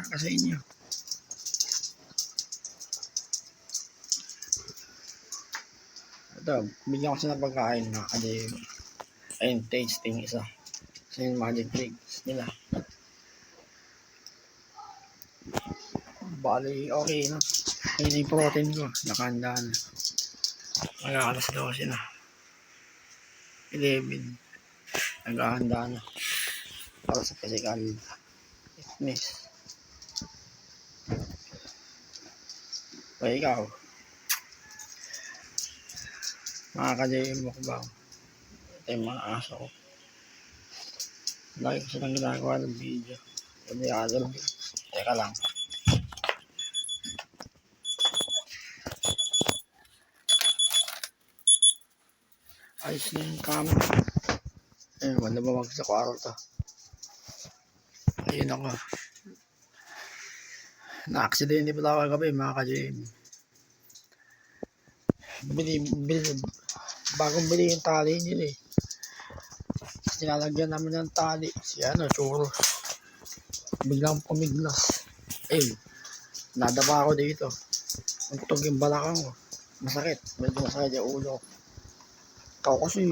nga sa inyo. Ito, bigyan ko siya ng pagkain na kasi ayun, tasting isa. Kasi yung magic tricks nila. Bali, okay na. Ayun yung protein ko. Nakahanda na. Mga alas 12 na. 11. Naghahanda na. Para sa physical fitness. O ikaw, mga ka-JM mo ko ba? Ito yung mga aso ko. Lagi ko silang ginagawa ng video. Sabi other video. Teka lang. Ayos na yung camera. Ayun, wala ba sa kwarto? Ayun ako. Na-aksidente pala ako kagabi mga ka-JM. Bagong bili yung tali nila eh. Nilalagyan namin ng tali. Si Churros. Biglang pumiglas. Ayun. Nadapa ako dito. Untog yung balakang ko. Masakit. Medyo masakit yung ulo ko. Ikaw kasi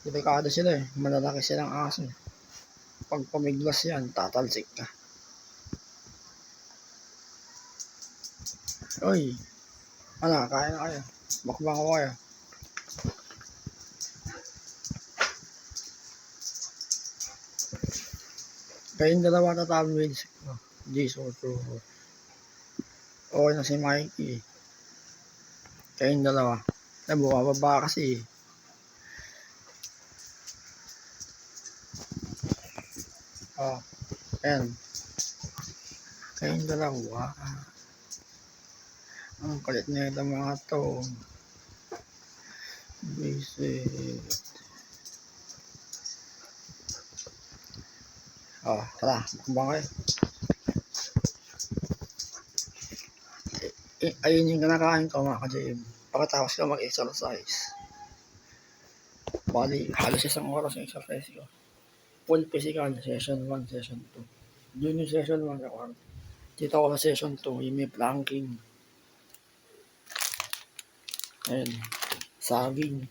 delikado sila eh. Malalaki silang aso. Pag pumiglas yan, tatalsik ka. Oy. Ano, kain na kayo. Bakbang ko kayo. Kayong dalawa tatalo with Jesus. Okay na si Mikey. Kayong dalawa. Bumababa kasi. Oh, ayan. Kayong dalawa. Ang kulit na ito mga to. Visit. Oh, tara. Bakbang kayo. Ayun yung kinakain ko mga ka-JM. Pagkatapos ko mag-exercise. Bali, halos isang oras yung exercise ko. Full physical, session 1, session 2. Yun yung session 1 ako. Dito ako sa session 2, yung may planking. Ayun. Saging,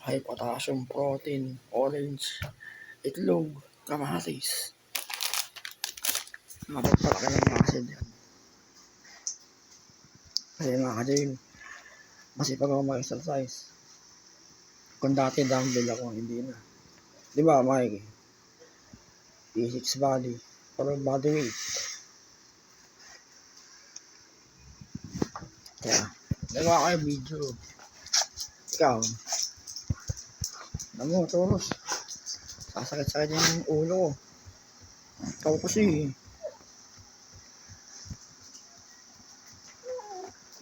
high potassium protein, orange, itlog, kamatis. Napagpalaki ng acid yan. Kasi mga ka-JM, masipag ako mag-exercise. Kung dati dumbbell ako, hindi na. Diba, Mike? P6 body, pero body weight. Kaya, nagawa kayo video. Ikaw, alam mo, Toros, sasakit-sakit yung ulo ko. Ikaw kasi,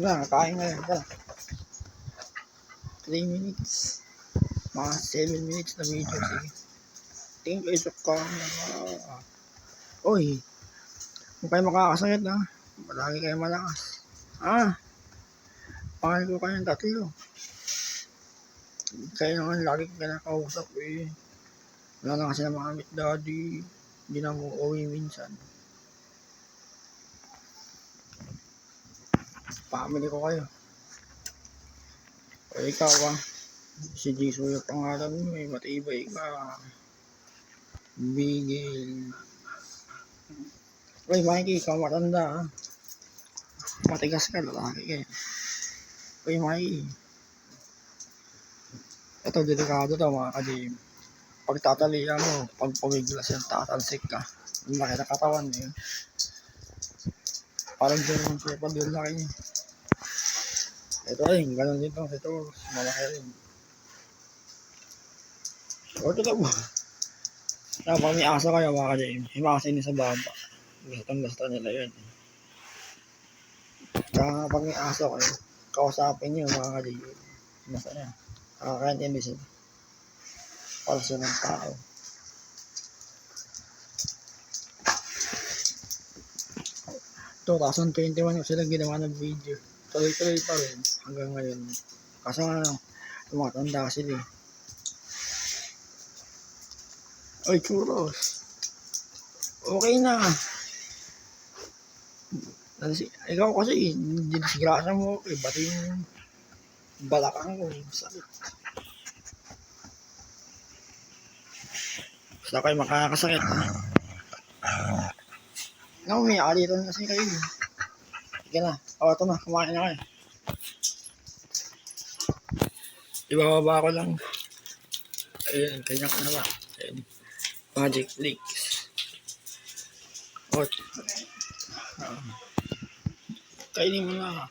kain ngayon, tara. 3 minutes. Mga 7 minutes na video, sige. Tingin ko isok ka. Oy, kung kayo makakasakit ha, palagi kayo malakas. Pangal ko kayong tatlo. Kayo naman lagi ko kinakausap eh. Wala na kasi na makamit daddy. Hindi na mo uwi minsan. Family ko kayo. O ikaw si Jesus yung pangalan mo eh. Matibay ka. Bigil. Uy Mikey, ikaw matanda ha. Matigas ka, lalaki ka eh. Uy Mikey. Ito delikado to mga ka-JM. Pag tatalian mo, pag pumiglas yan, tatalsik ka. Ang laki na katawan eh. Parang German Shepherd yung laki niya. Ito rin, ganun din itong si Toros. Malaki rin. O ito ba? Kapag may aso kayo mga ka-JM, himasin niyo sa baba. Gusto nila yun. Kaya kapag may aso kayo, kausapin niyo mga ka-JM. Masaya. Nakakaintindi sila. Palso ng tao. Ito, 2021 yung sila ginawa ng video. Tuloy-tuloy pa rin hanggang ngayon. Kaso tumatanda sila eh. Ay, churros. Okay na. Ikaw kasi, dinisgrasya mo ako. Ba't yung balakang ko? Sakit. Basta kayo makakasakit. May alitan kasi kayo. Sige na. Ito na. Kumain na kayo. Ibababa ko lang. Ayun. Kanya ko na ba? Ayun. Magic Leaks. Kainin mo na.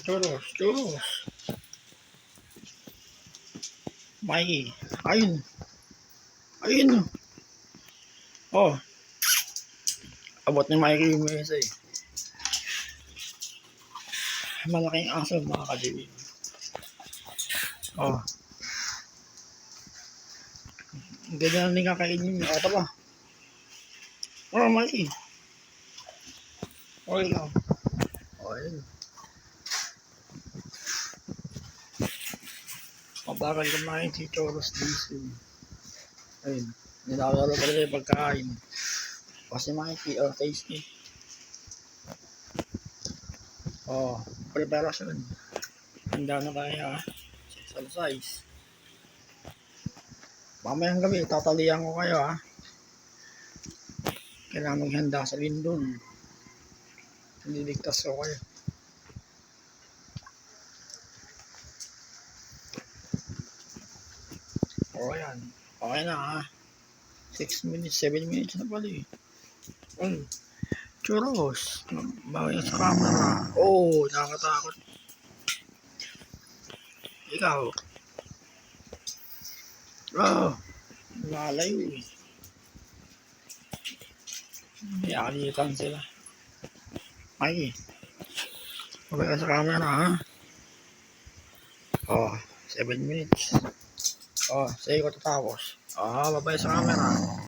Churros. Churros. Mikey. Ayun. Ayun. Abot ni Mikey yung mesa eh. Malaking aso mga kadiwin. Ang ganda na kakainin niyo. Ito ba? Mikey. Okay lang. Ayun. Mabagal kumain si Churros Diesel. Ayun. Nilalaro pa rin yung pagkain. Kasi Mikey, tasty. Preparasyon. Handa na kaya exercise. Mamayang gabi, tatalian ko kayo Kailangan maghanda sa lindol. Nililigtas ko kayo. Ayan. Okay na 6 minutes, 7 minutes na pala eh. Churros. Bawal sa camera. Nakakatakot. Ikaw. Lalayo eh. May alitan sila. Ay. Bawal sa camera 7 minutes. Sa'yo ko tatapos. Babay sa camera.